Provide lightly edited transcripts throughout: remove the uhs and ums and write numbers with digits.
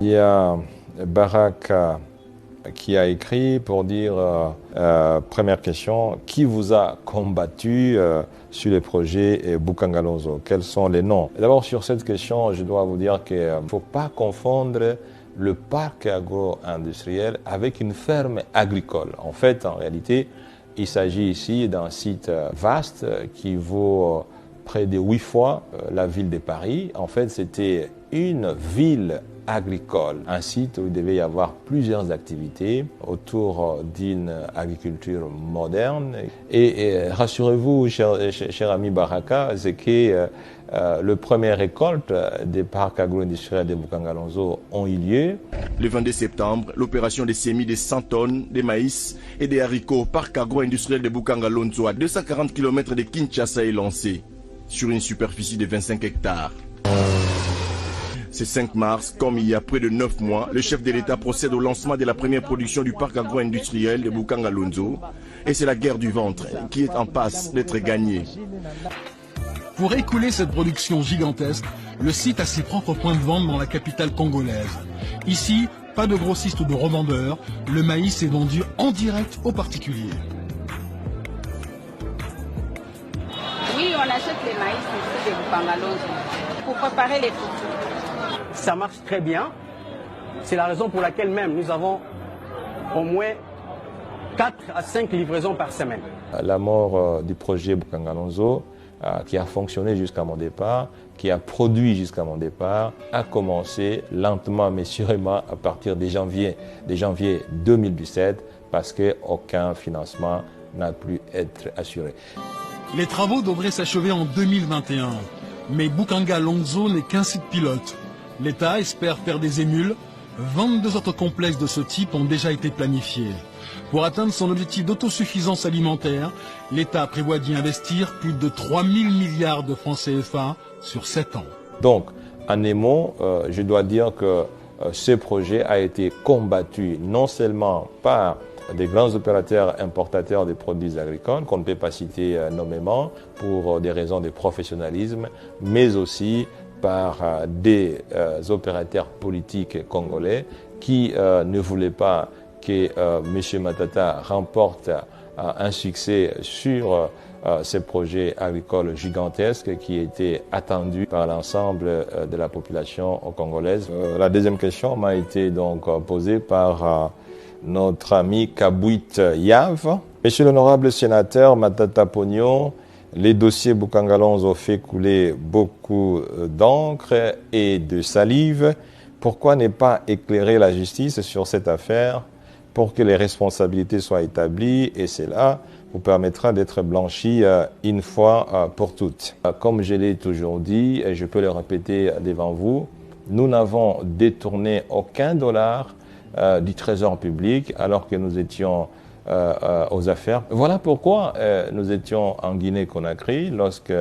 y a Baraka qui a écrit pour dire, première question, qui vous a combattu sur les projets Bukanga Lonzo? Quels sont les noms? D'abord, sur cette question, je dois vous dire qu'il ne faut pas confondre le parc agro-industriel avec une ferme agricole. En fait, en réalité, il s'agit ici d'un site vaste qui vaut près de 8 fois la ville de Paris. En fait, c'était une ville agricole, un site où il devait y avoir plusieurs activités autour d'une agriculture moderne. Et rassurez-vous, cher ami Baraka, c'est que le premier récolte des parcs agro-industriels de Bukanga Lonzo ont eu lieu. Le 22 septembre, l'opération des semis de 100 tonnes de maïs et des haricots au parc agro-industriel de Bukanga Lonzo à 240 km de Kinshasa est lancée sur une superficie de 25 hectares. Ce 5 mars, comme il y a près de 9 mois, le chef de l'État procède au lancement de la première production du parc agro-industriel de Bukanga Lonzo. Et c'est la guerre du ventre qui est en passe d'être gagnée. Pour écouler cette production gigantesque, le site a ses propres points de vente dans la capitale congolaise. Ici, pas de grossistes ou de revendeurs, le maïs est vendu en direct aux particuliers. Oui, on achète les maïs ici de Bukanga Lonzo pour préparer les foutous. Ça marche très bien. C'est la raison pour laquelle même nous avons au moins 4 à 5 livraisons par semaine. La mort du projet Bukanga Lonzo, qui a fonctionné jusqu'à mon départ, qui a produit jusqu'à mon départ, a commencé lentement mais sûrement à partir de janvier 2017 parce qu'aucun financement n'a pu être assuré. Les travaux devraient s'achever en 2021, mais Bukanga Lonzo n'est qu'un site pilote. L'État espère faire des émules. 22 autres complexes de ce type ont déjà été planifiés. Pour atteindre son objectif d'autosuffisance alimentaire, l'État prévoit d'y investir plus de 3 000 milliards de francs CFA sur 7 ans. Donc, en un mot, je dois dire que ce projet a été combattu non seulement par des grands opérateurs importateurs de produits agricoles, qu'on ne peut pas citer nommément pour des raisons de professionnalisme, mais aussi par des opérateurs politiques congolais qui ne voulaient pas que M. Matata remporte un succès sur ces projets agricoles gigantesques qui étaient attendus par l'ensemble de la population congolaise. La deuxième question m'a été donc posée par notre ami Kabouit Yav. Monsieur l'honorable sénateur Matata Pognon, les dossiers Bukanga Lonzo ont fait couler beaucoup d'encre et de salive. Pourquoi ne pas éclairer la justice sur cette affaire pour que les responsabilités soient établies et cela vous permettra d'être blanchi une fois pour toutes. Comme je l'ai toujours dit, et je peux le répéter devant vous, nous n'avons détourné aucun dollar du trésor public alors que nous étions aux affaires. Voilà pourquoi nous étions en Guinée-Conakry lorsque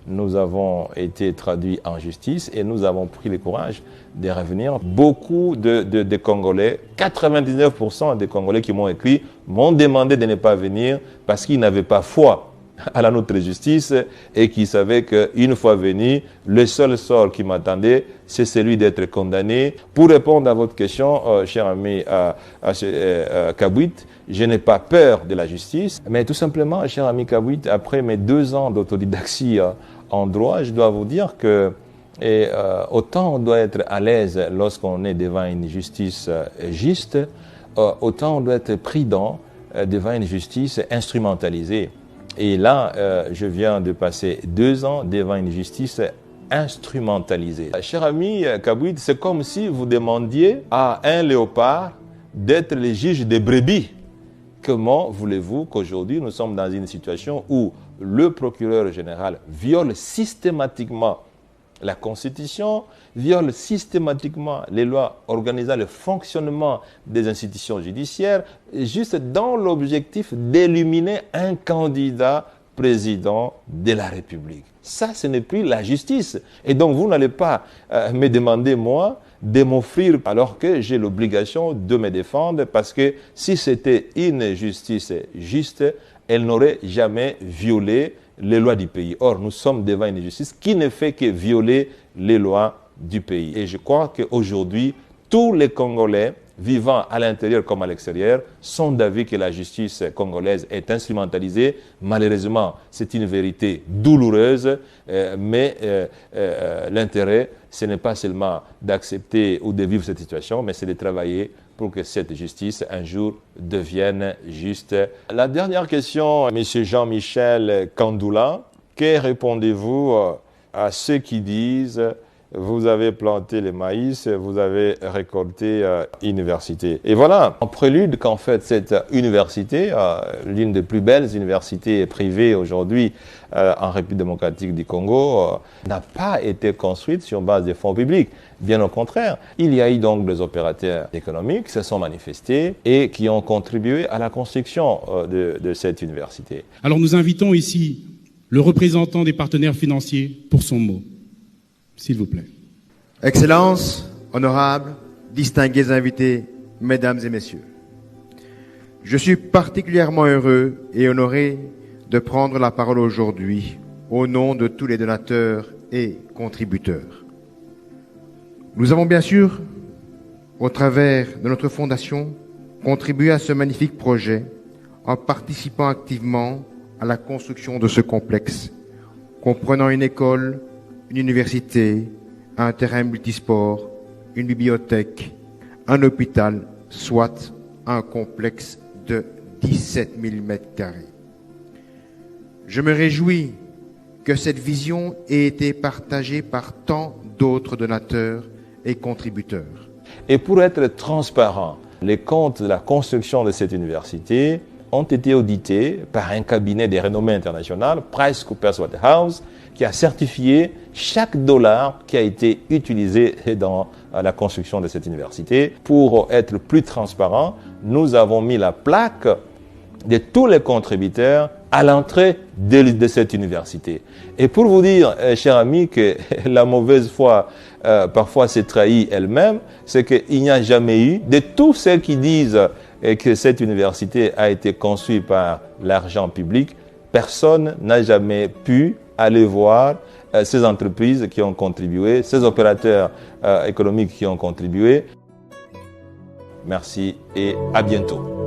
nous avons été traduits en justice et nous avons pris le courage de revenir. Beaucoup de Congolais, 99% des Congolais qui m'ont écrit, m'ont demandé de ne pas venir parce qu'ils n'avaient pas foi à la notre justice et qui savaient qu'une fois venu, le seul sort qui m'attendait, c'est celui d'être condamné. Pour répondre à votre question, cher ami Kabouit, je n'ai pas peur de la justice, mais tout simplement, cher ami Kabouit, après mes 2 ans d'autodidaxie en droit, je dois vous dire que autant on doit être à l'aise lorsqu'on est devant une justice juste, autant on doit être prudent devant une justice instrumentalisée. Et là, je viens de passer 2 ans devant une justice instrumentalisée. Cher ami Kabouit, c'est comme si vous demandiez à un léopard d'être le juge des brebis. Comment voulez-vous qu'aujourd'hui nous sommes dans une situation où le procureur général viole systématiquement la Constitution, viole systématiquement les lois organisant le fonctionnement des institutions judiciaires, juste dans l'objectif d'éliminer un candidat président de la République. Ça, ce n'est plus la justice. Et donc, vous n'allez pas me demander, moi, de m'offrir alors que j'ai l'obligation de me défendre parce que si c'était une justice juste, elle n'aurait jamais violé les lois du pays. Or, nous sommes devant une justice qui ne fait que violer les lois du pays. Et je crois qu'aujourd'hui, tous les Congolais, vivant à l'intérieur comme à l'extérieur, sont d'avis que la justice congolaise est instrumentalisée. Malheureusement, c'est une vérité douloureuse, mais l'intérêt, ce n'est pas seulement d'accepter ou de vivre cette situation, mais c'est de travailler pour que cette justice, un jour, devienne juste. La dernière question, M. Jean-Michel Kandoula, que répondez-vous à ceux qui disent « vous avez planté le maïs, vous avez récolté université ». Et voilà, en prélude qu'en fait cette université, l'une des plus belles universités privées aujourd'hui en République démocratique du Congo, n'a pas été construite sur base des fonds publics. Bien au contraire, il y a eu donc des opérateurs économiques qui se sont manifestés et qui ont contribué à la construction de cette université. Alors nous invitons ici le représentant des partenaires financiers pour son mot. S'il vous plaît. Excellences, honorables, distingués invités, mesdames et messieurs. Je suis particulièrement heureux et honoré de prendre la parole aujourd'hui au nom de tous les donateurs et contributeurs. Nous avons bien sûr, au travers de notre fondation, contribué à ce magnifique projet en participant activement à la construction de ce complexe, comprenant une école, une université, un terrain multisport, une bibliothèque, un hôpital, soit un complexe de 17 000 m². Je me réjouis que cette vision ait été partagée par tant d'autres donateurs et contributeurs. Et pour être transparent, les comptes de la construction de cette université ont été audités par un cabinet de renommée internationale, PricewaterhouseCoopers, qui a certifié chaque dollar qui a été utilisé dans la construction de cette université. Pour être plus transparent, nous avons mis la plaque de tous les contributeurs à l'entrée de cette université. Et pour vous dire, chers amis, que la mauvaise foi parfois s'est trahie elle-même, c'est qu'il n'y a jamais eu, de tous ceux qui disent que cette université a été construite par l'argent public, personne n'a jamais pu aller voir ces entreprises qui ont contribué, ces opérateurs économiques qui ont contribué. Merci et à bientôt.